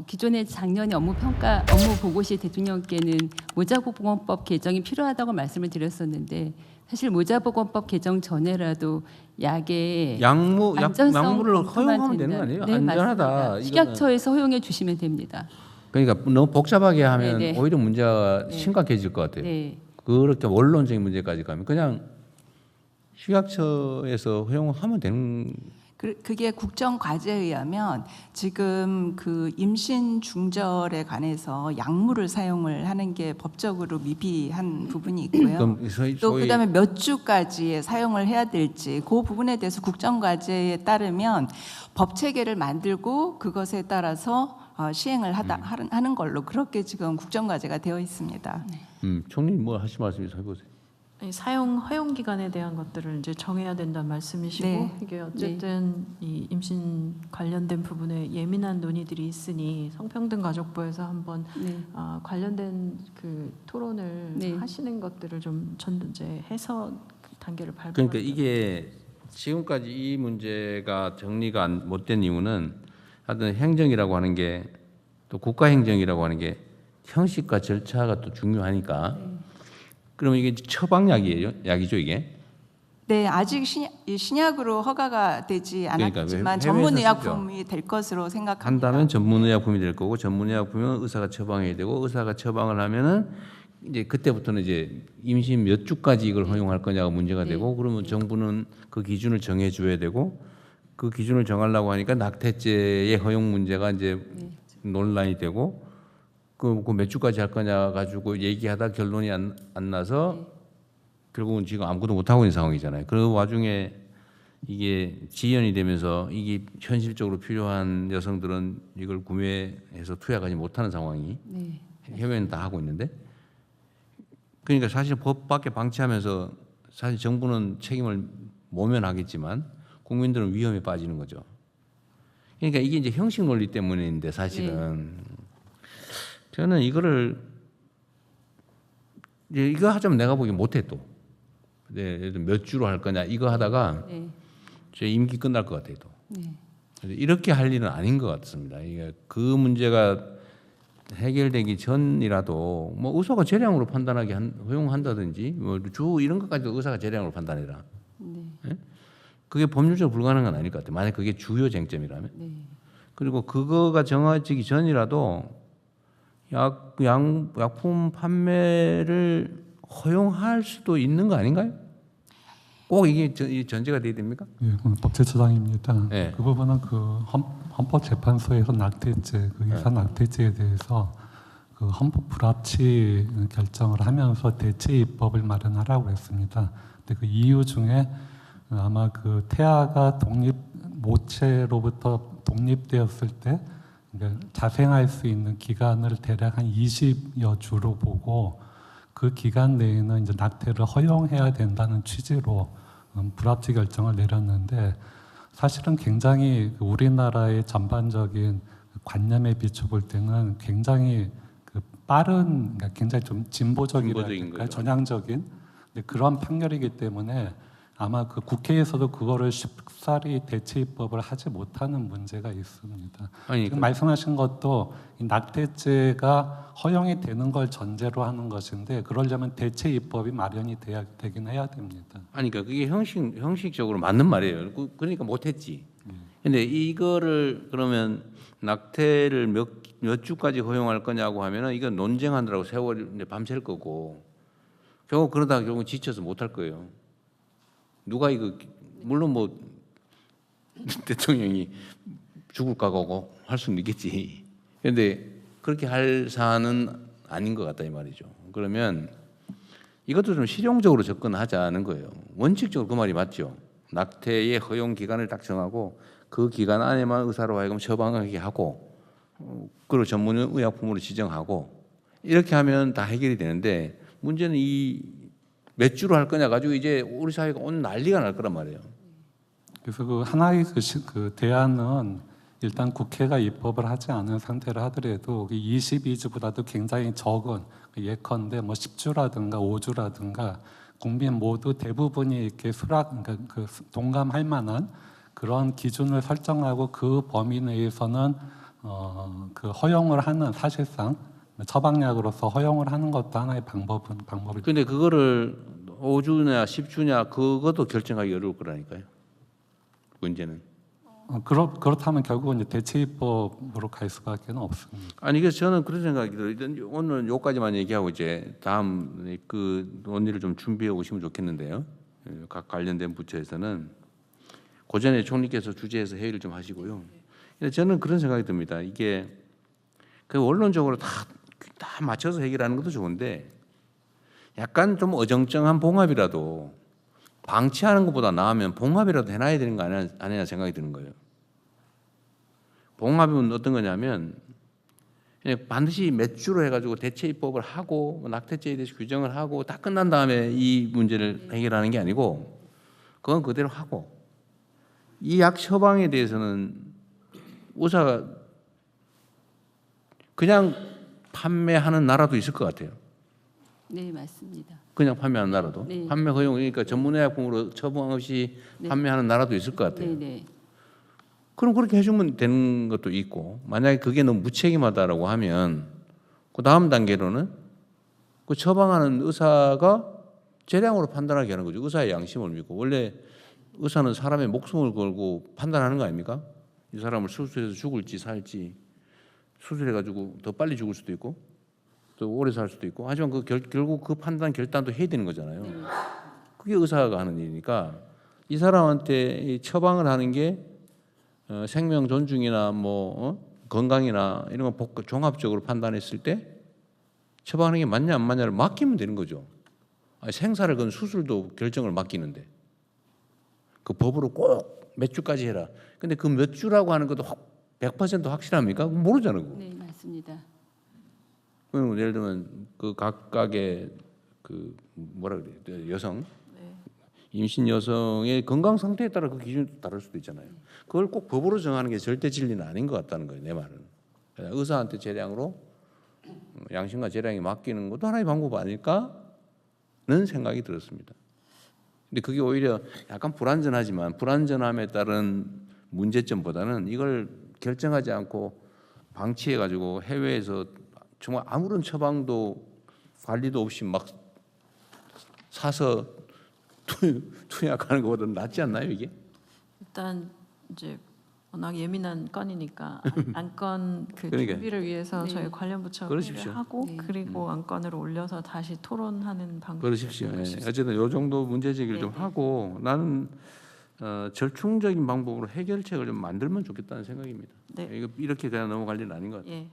기존의 작년에 업무 보고 시 대통령께는 모자보건법 개정이 필요하다고 말씀을 드렸었는데 사실 모자보건법 개정 전에라도 약의 약물을 허용하면 되는 거 아니에요? 네, 안전하다. 맞습니다. 식약처에서 허용해 주시면 됩니다. 그러니까 너무 복잡하게 하면 네, 네. 오히려 문제가 네. 심각해질 것 같아요. 네. 그렇게 원론적인 문제까지 가면 그냥 식약처에서 허용하면 되는. 그게 국정과제에 의하면 지금 그 임신 중절에 관해서 약물을 사용을 하는 게 법적으로 미비한 부분이 있고요. 그럼 또 그다음에 몇 주까지 사용을 해야 될지 그 부분에 대해서 국정과제에 따르면 법 체계를 만들고 그것에 따라서 시행을 하는 걸로 그렇게 지금 국정과제가 되어 있습니다. 총리님 뭐 하실 말씀 있으면 해보세요. 사용 허용 기간에 대한 것들을 이제 정해야 된다는 말씀이시고 네. 이게 어쨌든 이 임신 관련된 부분에 예민한 논의들이 있으니 성평등가족부에서 한번 관련된 그 토론을 하시는 것들을 좀 전제해서 단계를 밟아. 그러니까 이게 지금까지 이 문제가 정리가 못 된 이유는 하여튼 행정이라고 하는 게 또 국가행정이라고 하는 게 형식과 절차가 또 중요하니까. 그러면 이게 약이죠 이게? 네, 아직 신약으로 허가가 되지 않았지만 그러니까 전문의약품이 될 것으로 생각합니다. 한다면 전문의약품이 될 거고 전문의약품은 의사가 처방해야 되고 의사가 처방을 하면은 이제 그때부터는 이제 임신 몇 주까지 이걸 허용할 거냐가 문제가 되고 그러면 정부는 그 기준을 정해 줘야 되고 그 기준을 정하려고 하니까 낙태죄의 허용 문제가 이제 논란이 되고 그 몇 주까지 할 거냐 가지고 얘기하다 결론이 안 나서 결국은 지금 아무것도 못 하고 있는 상황이잖아요. 그 와중에 이게 지연이 되면서 이게 현실적으로 필요한 여성들은 이걸 구매해서 투약하지 못하는 상황이 해외는 다 하고 있는데 그러니까 사실 법 밖에 방치하면서 사실 정부는 책임을 모면하겠지만 국민들은 위험에 빠지는 거죠. 그러니까 이게 이제 형식 논리 때문인데 사실은 저는 이거를 이거 하자면 내가 보기엔 못해 또. 몇 주로 할 거냐 이거 하다가 제 임기 끝날 것 같아요 또. 이렇게 할 일은 아닌 것 같습니다. 이게 그 문제가 해결되기 전이라도 뭐 의사가 재량으로 판단하게 허용한다든지 뭐 주 이런 것까지도 의사가 재량으로 판단해라. 네? 그게 법률적으로 불가능한 건 아닐 것 같아요. 만약 그게 주요 쟁점이라면. 그리고 그거가 정해지기 전이라도 약품 판매를 허용할 수도 있는 거 아닌가요? 꼭 이게 전제가 돼야 됩니까? 예, 법제처장입니다. 네. 그 부분은 그 헌법재판소에서 낙태죄, 그 유산 낙태죄에 대해서 그 헌법 불합치 결정을 하면서 대체 입법을 마련하라고 했습니다. 근데 그 이유 중에 아마 그 태아가 모체로부터 독립되었을 때 그러니까 자생할 수 있는 기간을 대략 한 20여 주로 보고 그 기간 내에는 이제 낙태를 허용해야 된다는 취지로 불합치 결정을 내렸는데 사실은 굉장히 우리나라의 전반적인 관념에 비춰볼 때는 굉장히 그 빠른, 그러니까 굉장히 좀 진보적이랄까 전향적인 그런 판결이기 때문에 아마 그 국회에서도 그거를 쉽사리 대체 입법을 하지 못하는 문제가 있습니다. 지금 말씀하신 것도 이 낙태죄가 허용이 되는 걸 전제로 하는 것인데 그러려면 대체 입법이 마련이 되긴 해야 됩니다. 아니 그러니까 그게 형식적으로 맞는 말이에요. 그러니까 못했지. 근데 이거를 그러면 낙태를 몇 주까지 허용할 거냐고 하면은 이건 논쟁하느라고 세월이 밤샐 거고 결국 그러다가 결국 지쳐서 못할 거예요. 누가 이거 물론 뭐 대통령이 죽을 각오고 할 수는 있겠지. 그런데 그렇게 할 사안은 아닌 것 같다 이 말이죠. 그러면 이것도 좀 실용적으로 접근하자는 거예요. 원칙적으로 그 말이 맞죠. 낙태의 허용 기간을 딱 정하고 그 기간 안에만 의사로 하여금 처방하게 하고 그리고 전문 의약품으로 지정하고 이렇게 하면 다 해결이 되는데 문제는 이 몇 주로 할 거냐 가지고 이제 우리 사회가 오늘 난리가 날 거란 말이에요. 그래서 그 하나의 그 대안은 일단 국회가 입법을 하지 않은 상태를 하더라도 22주보다도 굉장히 적은 예컨대 뭐 10주라든가 5주라든가 국민 모두 대부분이 이렇게 그러니까 동감할 만한 그런 기준을 설정하고 그 범위 내에서는 그 허용을 하는 사실상 처방약으로서 허용을 하는 것도 하나의 방법이. 근데 그거를 5주냐 10주냐 그것도 결정하기 어려울 거라니까요. 문제는. 그렇다면 결국은 이제 대체입법으로 갈 수밖에 없습니다. 아니 그래서 저는 그런 생각이 들어요. 오늘 요까지만 얘기하고 이제 다음 그 논의를 좀 준비해 오시면 좋겠는데요. 각 관련된 부처에서는 고전에 총리께서 주재해서 회의를 좀 하시고요. 근데 저는 그런 생각이 듭니다. 이게 그 원론적으로 다 맞춰서 해결하는 것도 좋은데 약간 좀 어정쩡한 봉합이라도 방치하는 것보다 나으면 봉합이라도 해놔야 되는 거 아니냐 생각이 드는 거예요. 봉합은 어떤 거냐면 반드시 몇 주로 해가지고 대체 입법을 하고 낙태죄에 대해서 규정을 하고 다 끝난 다음에 이 문제를 해결하는 게 아니고 그건 그대로 하고 이 약 처방에 대해서는 의사가 그냥 판매하는 나라도 있을 것 같아요. 네, 맞습니다. 그냥 판매하는 나라도 네. 판매 허용 그러니까 전문의약품으로 처방 없이 판매하는 나라도 있을 것 같아요. 네, 네. 그럼 그렇게 해주면 되는 것도 있고 만약에 그게 너무 무책임하다라고 하면 그 다음 단계로는 그 처방하는 의사가 재량으로 판단하게 하는 거죠. 의사의 양심을 믿고 원래 의사는 사람의 목숨을 걸고 판단하는 거 아닙니까? 이 사람을 수술해서 죽을지 살지 수술해가지고 더 빨리 죽을 수도 있고 또 오래 살 수도 있고 하지만 결국 그 판단 결단도 해야 되는 거잖아요. 그게 의사가 하는 일이니까 이 사람한테 처방을 하는 게 생명 존중이나 건강이나 이런 거 종합적으로 판단했을 때 처방하는 게 맞냐 안 맞냐를 맡기면 되는 거죠. 아니, 생사를 건 수술도 결정을 맡기는데 그 법으로 꼭 몇 주까지 해라. 근데 그 몇 주라고 하는 것도 100% 확실합니까? 모르잖아요. 그거. 네, 맞습니다. 그럼 예를 들면 그 각각의 그 뭐라 그래요? 여성 임신 여성의 건강 상태에 따라 그 기준이 다를 수도 있잖아요. 그걸 꼭 법으로 정하는 게 절대 진리는 아닌 것 같다는 거예요. 내 말은. 의사한테 재량으로 양심과 재량이 맡기는 것도 하나의 방법 아닐까는 생각이 들었습니다. 근데 그게 오히려 약간 불안전하지만 불안전함에 따른 문제점보다는 이걸 결정하지 않고 방치해가지고 해외에서 정말 아무런 처방도 관리도 없이 막 사서 투약하는 것보다는 낫지 않나요 이게? 일단 이제 워낙 예민한 건이니까 안건 그 그러니까요. 준비를 위해서 네. 저희 관련 부처 그러십시오. 회의를 하고 네. 그리고 안건을 올려서 다시 토론하는 방법. 그러십시오. 예. 어쨌든 요 정도 문제 제기를 좀 하고 나는 절충적인 방법으로 해결책을 좀 만들면 좋겠다는 생각입니다. 네. 이거 이렇게 그냥 넘어갈 일은 아닌 것 같아요. 예.